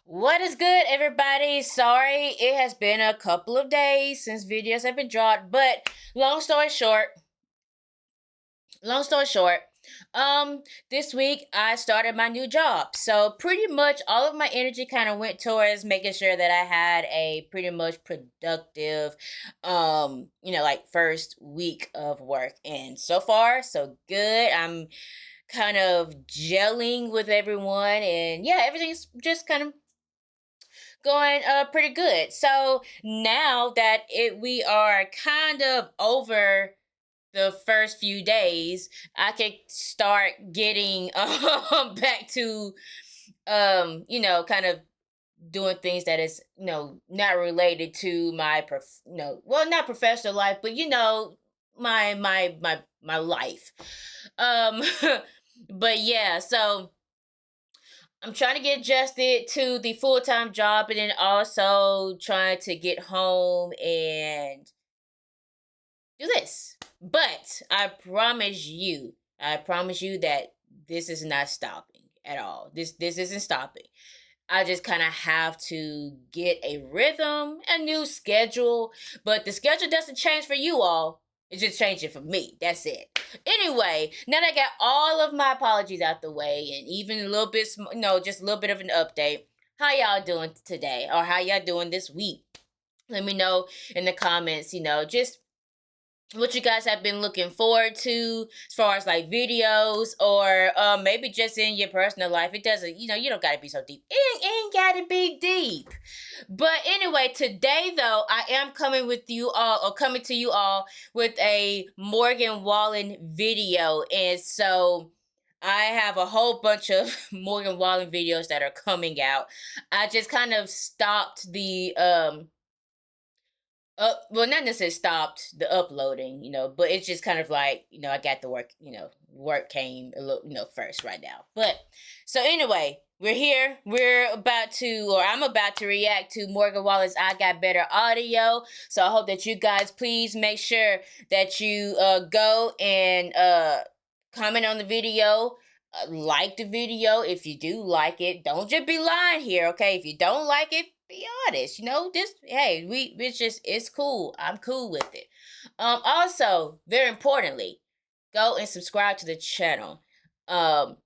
What is good, everybody? Sorry, it has been a couple of days since videos have been dropped, but long story short, long story short, this week I started my new job. So pretty much all of my energy kind of went towards making sure that I had a pretty much productive, like first week of work. And so far, so good. I'm kind of gelling with everyone, and yeah, everything's just kind of going pretty good. So now that we are kind of over the first few days, I can start getting back to kind of doing things that is not related to my well, not professional life, but my life. Um but yeah, so I'm trying to get adjusted to the full time job, and then also trying to get home and do this. But I promise you that this is not stopping at all. This isn't stopping. I just kind of have to get a rhythm, a new schedule, but the schedule doesn't change for you all. It's just changing for me. That's it. Anyway, now that I got all of my apologies out the way, and even a little bit, just a little bit of an update. How y'all doing today, or how y'all doing this week? Let me know in the comments. Just what you guys have been looking forward to as far as like videos, or maybe just in your personal life. It doesn't, you don't gotta be so deep. It ain't gotta be deep. But anyway, today though, I am coming to you all with a Morgan Wallen video. And so I have a whole bunch of Morgan Wallen videos that are coming out. I just kind of stopped the well, not necessarily stopped the uploading, but it's just kind of like, I got the work, work came a little, first right now. But so anyway, we're here. I'm about to react to Morgan Wallen's I Got Better audio. So I hope that you guys please make sure that you go and comment on the video. Like the video if you do like it. Don't just be lying here, okay? If you don't like it, be honest. Just hey, it's cool. I'm cool with it. Also, very importantly, go and subscribe to the channel. Um,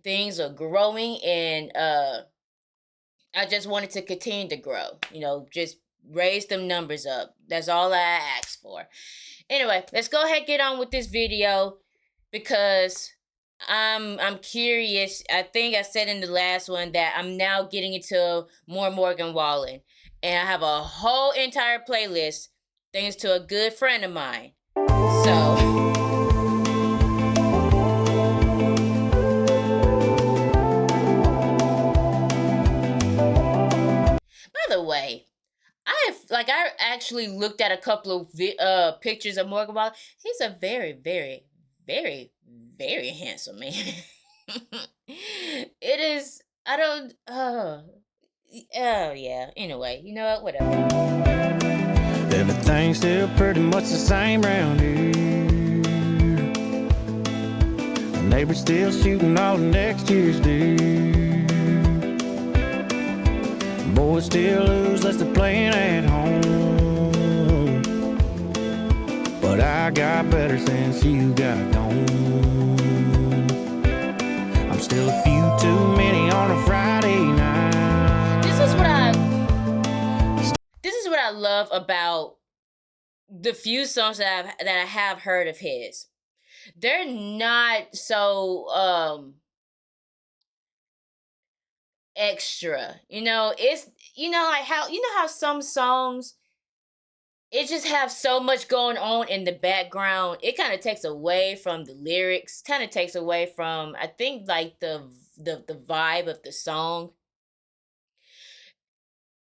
things are growing, and I just wanted to continue to grow. Just raise them numbers up. That's all I ask for. Anyway, let's go ahead and get on with this video because I'm curious. I think I said in the last one that I'm now getting into more Morgan Wallen, and I have a whole entire playlist thanks to a good friend of mine. So, by the way, I actually looked at a couple of pictures of Morgan Wallen. He's a very, very, very, very handsome man. It is. I don't. Oh yeah. Anyway, you know what? Whatever. Everything's still pretty much the same round here. The neighbor's still shooting all the next year's deer. Boys still lose less they're playing at home. But I got better since you got gone. I'm still a few too many on a Friday night. This is what I love about the few songs that I have heard of his. They're not so extra. It's like how some songs, it just have so much going on in the background. It kind of takes away from the lyrics, kind of takes away from, I think, like the vibe of the song.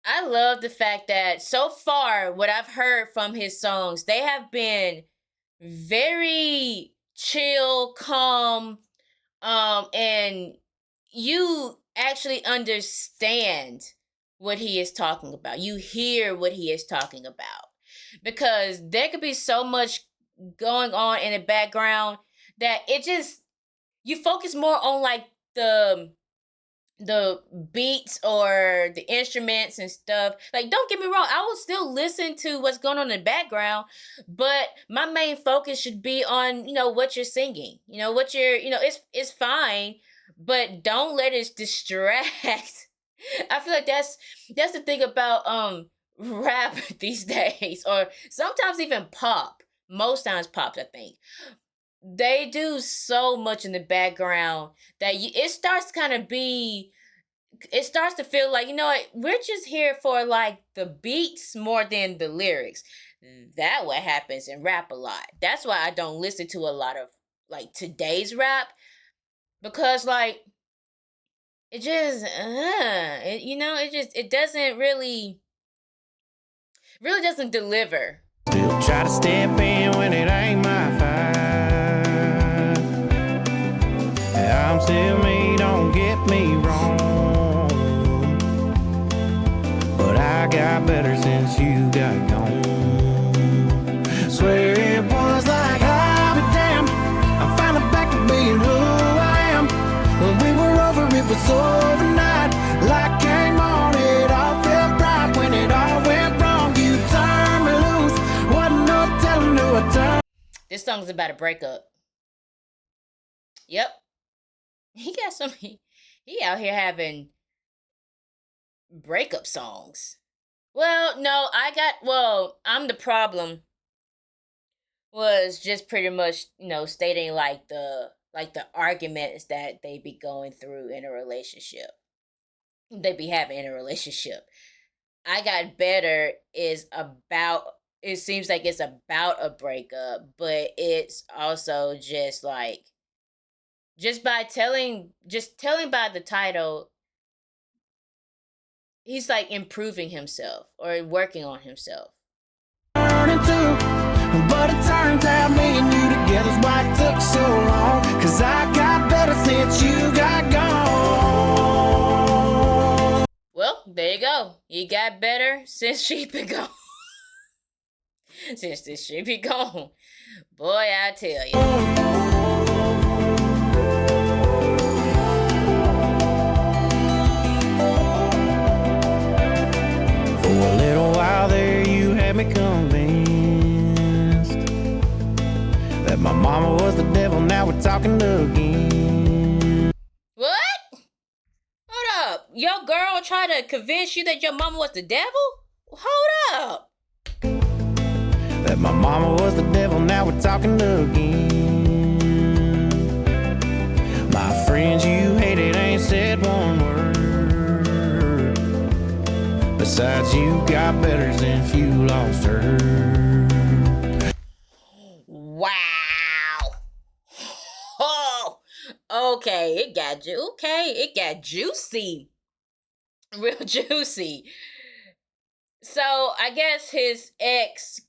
I love the fact that so far what I've heard from his songs, they have been very chill, calm, and you actually understand what he is talking about. You hear what he is talking about. Because there could be so much going on in the background that you focus more on like the beats or the instruments and stuff. Like, don't get me wrong, I will still listen to what's going on in the background, but my main focus should be on, what you're singing. What you're, it's fine, but don't let it distract. I feel like that's the thing about rap these days, or sometimes even pop. Most times pops, I think. They do so much in the background that it starts kind of it starts to feel like, what, we're just here for like the beats more than the lyrics. That what happens in rap a lot. That's why I don't listen to a lot of like today's rap, because like it just it doesn't really doesn't deliver. Still try to step in when it ain't my fight. I'm still me, don't get me wrong, but I got better since you got gone. Swear it was like I'll be damned, I'm finally back to being who I am. When we were over, it was overnight. Light came on, it all felt right. When it all went wrong, you turned me loose. Wasn't no telling who I turned. This song's about a breakup. Yep. He got some. He out here having breakup songs. Well, no, I'm the problem was just pretty much, stating like the arguments that they be going through in a relationship. They be having in a relationship. I Got Better is about, it seems like it's about a breakup, but it's also just like, just telling by the title, he's like improving himself or working on himself. But it turns out me and you together's why it took so long. 'Cause I got better since you got gone. Well, there you go. He got better since she been gone. Since this she be gone. Boy, I tell you. For a little while there you had me convinced that my mama was the devil. Now we're talking again. What? Hold up. Your girl tried to convince you that your mama was the devil? Hold up. That my mama was the devil. Now we're talking again. My friends you hated ain't said one word. Besides, you got better since you lost her. Wow. Oh, okay. It got juicy. Real juicy. So I guess his ex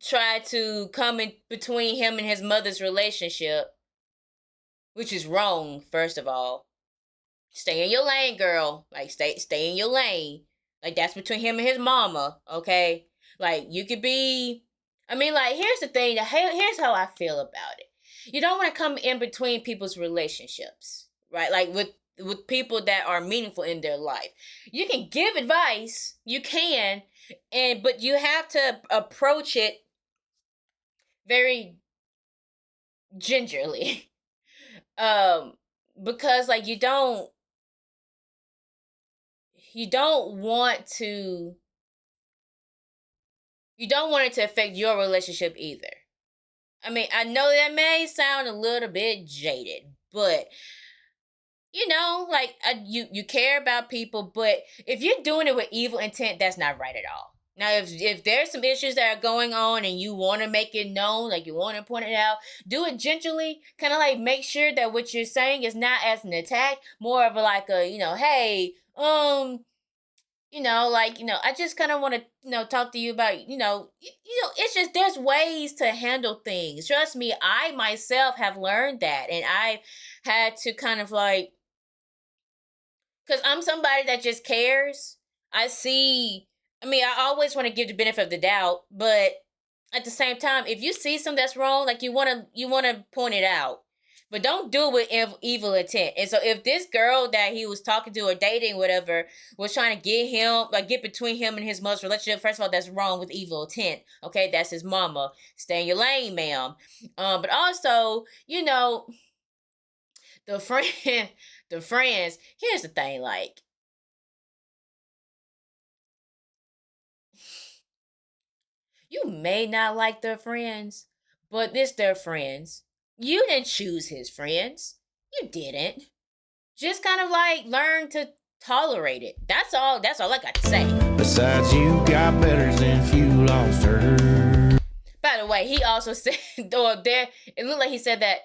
tried to come in between him and his mother's relationship, which is wrong. First of all, stay in your lane, girl. Like stay in your lane. Like that's between him and his mama. Okay, like you could be. I mean, like here's the thing. Here's how I feel about it. You don't want to come in between people's relationships, right? Like with people that are meaningful in their life. You can give advice, you can, but you have to approach it very gingerly. Because like you don't want it to affect your relationship either. I mean, I know that may sound a little bit jaded, but like you care about people, but if you're doing it with evil intent, that's not right at all. Now, if there's some issues that are going on and you want to make it known, like you want to point it out, do it gingerly. Kind of like make sure that what you're saying is not as an attack, more of a like a hey, I just kind of want to talk to you about it's just there's ways to handle things. Trust me, I myself have learned that, and I had to kind of like, because I'm somebody that just cares. I always want to give the benefit of the doubt, but at the same time, if you see something that's wrong, like you want to point it out. but don't do it with evil intent. And so if this girl that he was talking to or dating, whatever, was trying to get him, like get between him and his mother's relationship, first of all, that's wrong with evil intent. Okay, that's his mama. Stay in your lane, ma'am. But also, the friend, the friends. Here's the thing, like, you may not like their friends, but it's their friends. You didn't choose his friends. You didn't. Just kind of like learn to tolerate it. That's all I got to say. Besides, you got better since you lost her. By the way, he also said, it looked like he said that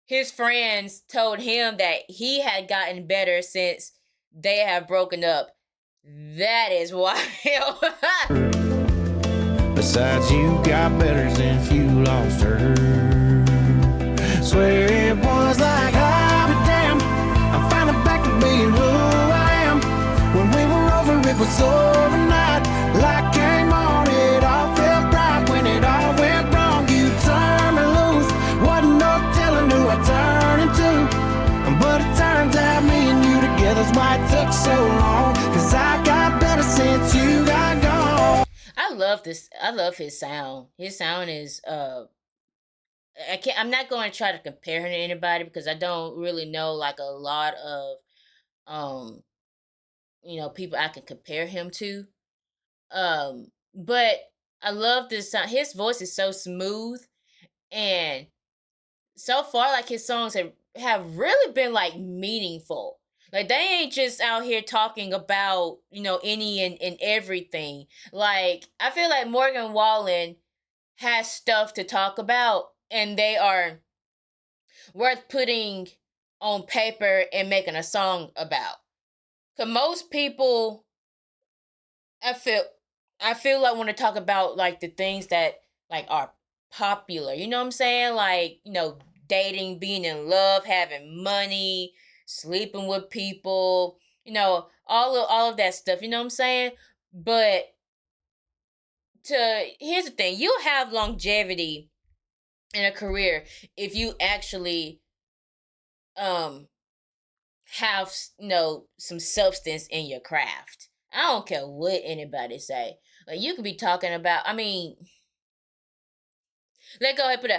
his friends told him that he had gotten better since they have broken up. That is wild. Besides, you got better since you lost her. Swear it was like, I'll be damned, I'm finally back to being who I am. When we were over, it was overnight. Light came on, it all felt right. When it all went wrong, you turned me loose. Wasn't no telling who I turned into. But it turns out me and you together's why it took so long. Cause I got better since you got gone. I love this. I love his sound. His sound is I'm not going to try to compare him to anybody because I don't really know like a lot of people I can compare him to. But I love this sound. His voice is so smooth, and so far like his songs have really been like meaningful. Like, they ain't just out here talking about, any and everything. Like, I feel like Morgan Wallen has stuff to talk about, and they are worth putting on paper and making a song about. Because most people, I feel like want to talk about, like, the things that, like, are popular. You know what I'm saying? Like, dating, being in love, having money, sleeping with people, all of that stuff, you know what I'm saying? But here's the thing, you'll have longevity in a career if you actually have some substance in your craft. I don't care what anybody say. Like, you could be talking about, let's go ahead and put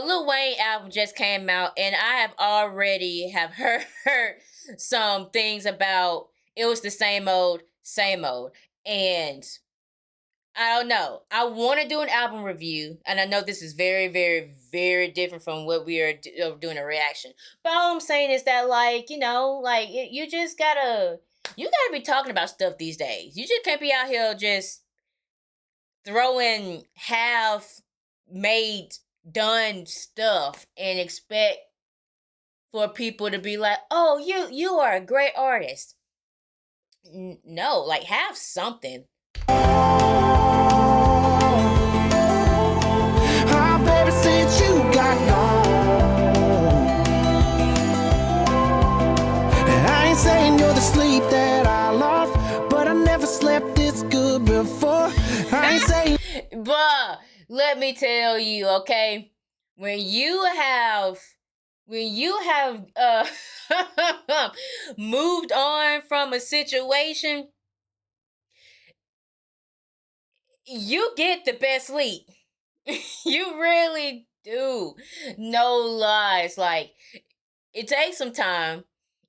Lil Wayne album just came out, and I have already heard some things about it was the same old, and I don't know. I want to do an album review, and I know this is very, very, very different from what we are doing a reaction. But all I'm saying is that, like, you just gotta be talking about stuff these days. You just can't be out here just throwing done stuff and expect for people to be like, oh, you are a great artist. No, like, have something. Oh, baby, since you got gone, I ain't saying you're the sleep that I lost, but I never slept this good before. I ain't saying But let me tell you, okay, when you have moved on from a situation, you get the best sleep. You really do. No lies. Like, it takes some time.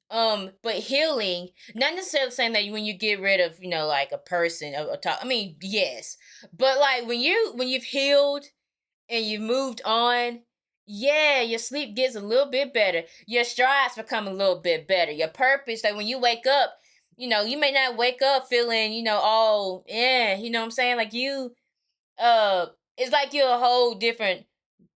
But healing, not necessarily saying that when you get rid of, like a person or talk. Yes. But like when you've healed and you've moved on, yeah, your sleep gets a little bit better. Your strides become a little bit better. Your purpose, like when you wake up, you may not wake up feeling, all, you know what I'm saying? Like it's like you're a whole different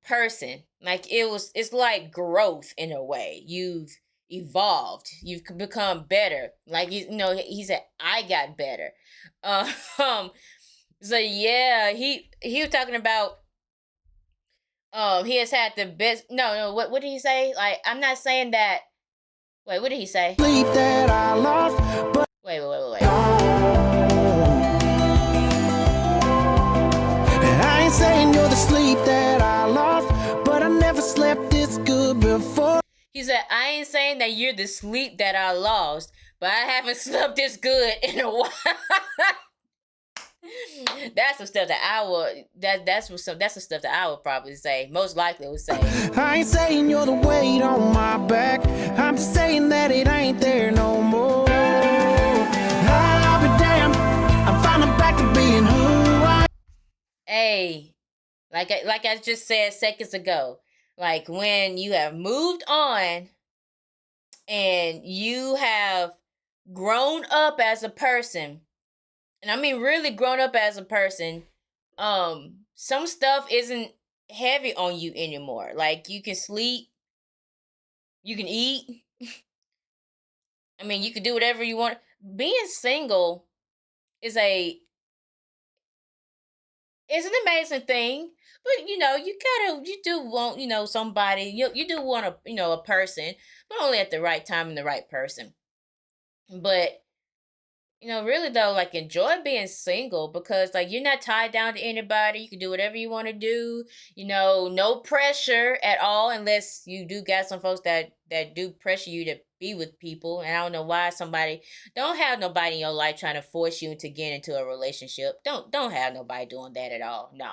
person. Like it's like growth in a way. You've evolved. You've become better. Like, he said, I got better. So yeah, he was talking about, he has had the best, no, what did he say? Like, I'm not saying that, wait, what did he say? sleep that I lost, but Wait. I ain't saying you're the sleep that I lost, but I never slept this good before. He said, I ain't saying that you're the sleep that I lost, but I haven't slept this good in a while. That's the stuff that I would that's the stuff that I would probably say. Most likely would say. I ain't saying you're the weight on my back. I'm just saying that it ain't there no more. I'll be damned. I'm finally back to being who I am. Hey, like I just said seconds ago, like when you have moved on and you have grown up as a person, and I mean really grown up as a person, some stuff isn't heavy on you anymore. Like you can sleep, you can eat. I mean, you can do whatever you want. Being single is an amazing thing, but you do want somebody. You do want a person, but only at the right time and the right person. But really though, like enjoy being single because like you're not tied down to anybody. You can do whatever you want to do. No pressure at all unless you do got some folks that do pressure you to be with people. And I don't know why somebody don't have nobody in your life trying to force you to get into a relationship. Don't have nobody doing that at all. No.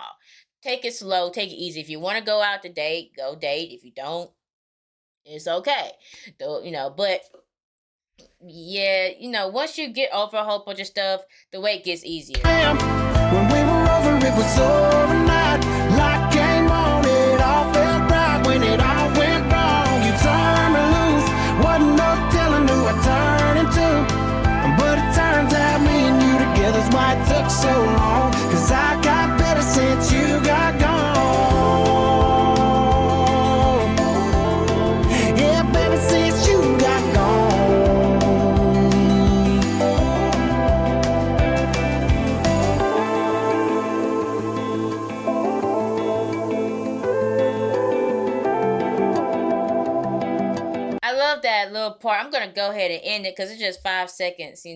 Take it slow, take it easy. If you want to go out to date, go date. If you don't, it's okay. Though, but yeah, once you get over a whole bunch of stuff, the weight gets easier. When we were over, it was overnight. Light came on, it all felt right. When it all went wrong, you turned me loose. Wasn't no telling who I turned into. But it turns out me and you together's why it took so long. 'Cause I got better since you got gone. Yeah, baby, since you got gone. I love that little part. I'm gonna go ahead and end it because it's just 5 seconds,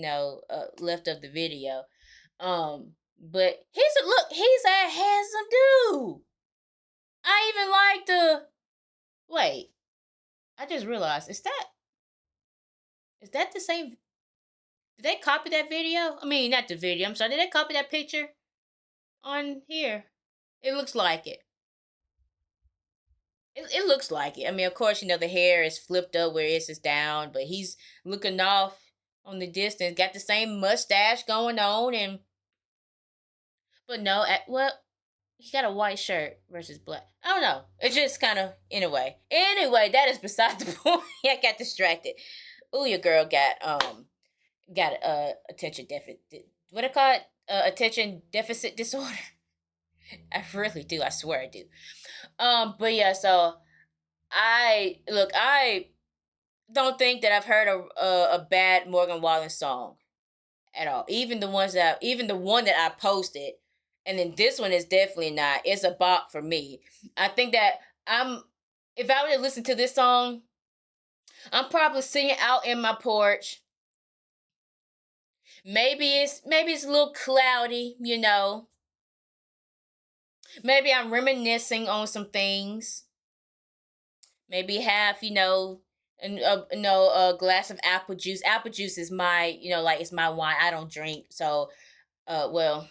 left of the video. But he's a handsome dude. I even like the. Wait, I just realized is that the same? Did they copy that video? I mean, not the video. I'm sorry. Did they copy that picture on here? It looks like it. It looks like it. I mean, of course, the hair is flipped up where it's just down, but he's looking off on the distance. Got the same mustache going on, but no, he got a white shirt versus black. I don't know. It's just kind of anyway. Anyway, that is beside the point. I got distracted. Ooh, your girl got attention deficit. What I call it? Attention deficit disorder. I really do. I swear I do. But yeah, so I don't think that I've heard a bad Morgan Wallen song at all. Even the one that I posted, and then this one is definitely not. It's a bop for me. I think that if I were to listen to this song, I'm probably singing out in my porch. Maybe it's a little cloudy, Maybe I'm reminiscing on some things. Maybe have, a glass of apple juice. Apple juice is my, it's my wine. I don't drink. So, well,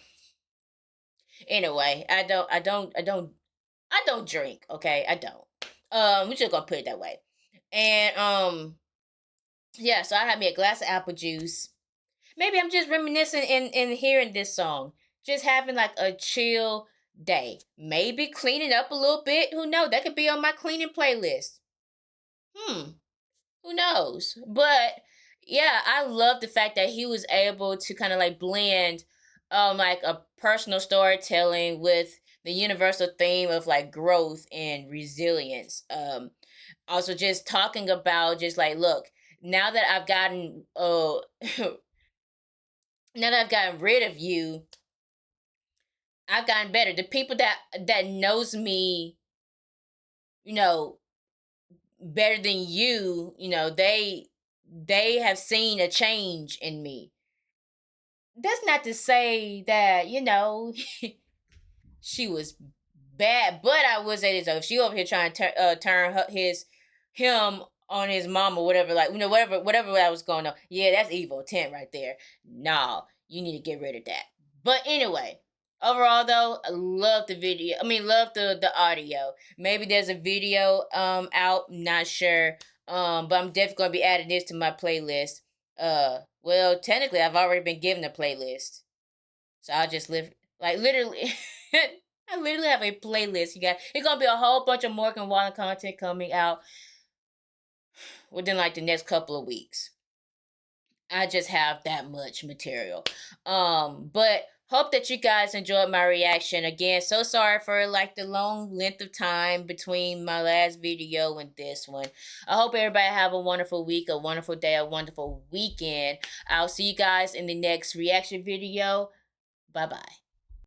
anyway, I don't drink. Okay. I don't. We're just going to put it that way. And, yeah, so I had me a glass of apple juice. Maybe I'm just reminiscing in hearing this song. Just having like a chill day. Maybe cleaning up a little bit. Who knows? That could be on my cleaning playlist. Who knows? But yeah, I love the fact that he was able to kind of like blend like a personal storytelling with the universal theme of like growth and resilience. Also just talking about just like, look, now that I've gotten now that I've gotten rid of you, I've gotten better. The people that knows me, better than you, they have seen a change in me. That's not to say that, she was bad, but I would say this though, if she over here trying to turn him on his mom or whatever, like, whatever that was going on. Yeah, that's evil intent right there. No, you need to get rid of that. But anyway, overall though, I love the video. I mean, love the audio. Maybe there's a video out, not sure. But I'm definitely gonna be adding this to my playlist. Well, technically I've already been given a playlist. So I'll just live, like, literally. I literally have a playlist, you guys. It's gonna be a whole bunch of Morgan Wallen content coming out within like the next couple of weeks. I just have that much material. But hope that you guys enjoyed my reaction. Again, so sorry for like the long length of time between my last video and this one. I hope everybody have a wonderful week, a wonderful day, a wonderful weekend. I'll see you guys in the next reaction video. Bye bye.